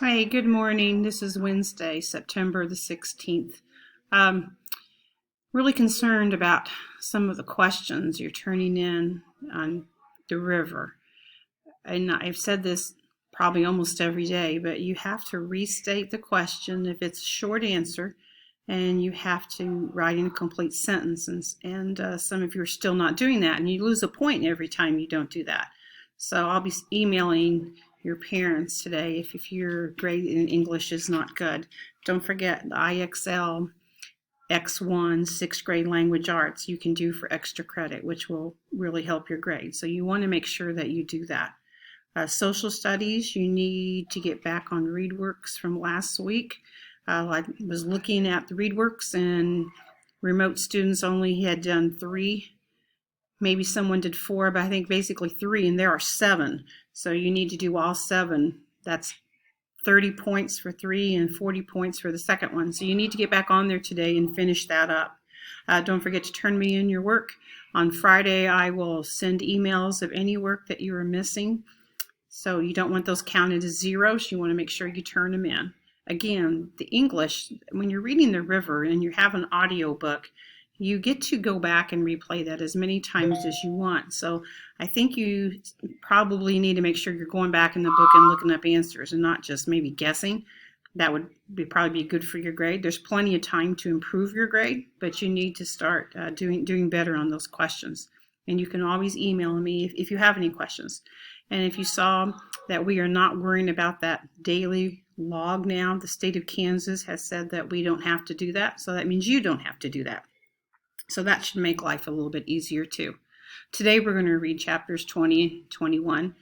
Hey, good morning. This is Wednesday, September the 16th. Um, really concerned about some of the questions you're turning in on the river. And I've said this probably almost every day, but you have to restate the question if it's a short answer, and you have to write in a complete sentence. And some of you are still not doing that, and you lose a point every time you don't do that. So I'll be emailing your parents today if your grade in English is not good. Don't forget the IXL X1 sixth grade language arts you can do for extra credit, which will really help your grade. So you want to make sure that you do that. Social studies, you need to get back on ReadWorks from last week. I was looking at the ReadWorks, and remote students only had done 3. Maybe someone did 4, but I think basically 3, and there are 7. So you need to do all 7. That's 30 points for 3 and 40 points for the second one. So you need to get back on there today and finish that up. Don't forget to turn me in your work. On Friday, I will send emails of any work that you are missing. So you don't want those counted as zeros. You want to make sure you turn them in. Again, the English, when you're reading the river and you have an audio book, you get to go back and replay that as many times as you want. So I think you probably need to make sure you're going back in the book and looking up answers and not just maybe guessing. That would probably be good for your grade. There's plenty of time to improve your grade, but you need to start doing better on those questions. And you can always email me if you have any questions. And if you saw that we are not worrying about that daily log now, the state of Kansas has said that we don't have to do that. So that means you don't have to do that. So that should make life a little bit easier too. Today we're going to read chapters 20 and 21.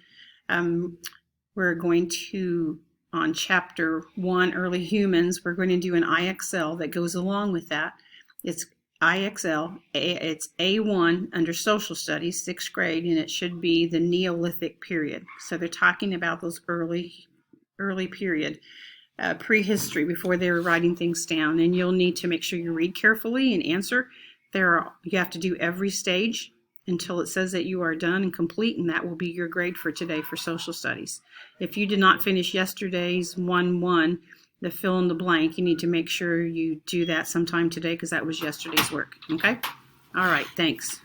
We're going to, on chapter 1, Early Humans, we're going to do an IXL that goes along with that. It's IXL, it's A1 under social studies, 6th grade, and it should be the Neolithic period. So they're talking about those early period, prehistory, before they were writing things down. And you'll need to make sure you read carefully and answer. You have to do every stage until it says that you are done and complete, and that will be your grade for today for social studies. If you did not finish yesterday's 1-1, the fill in the blank, you need to make sure you do that sometime today because that was yesterday's work. Okay? All right, thanks.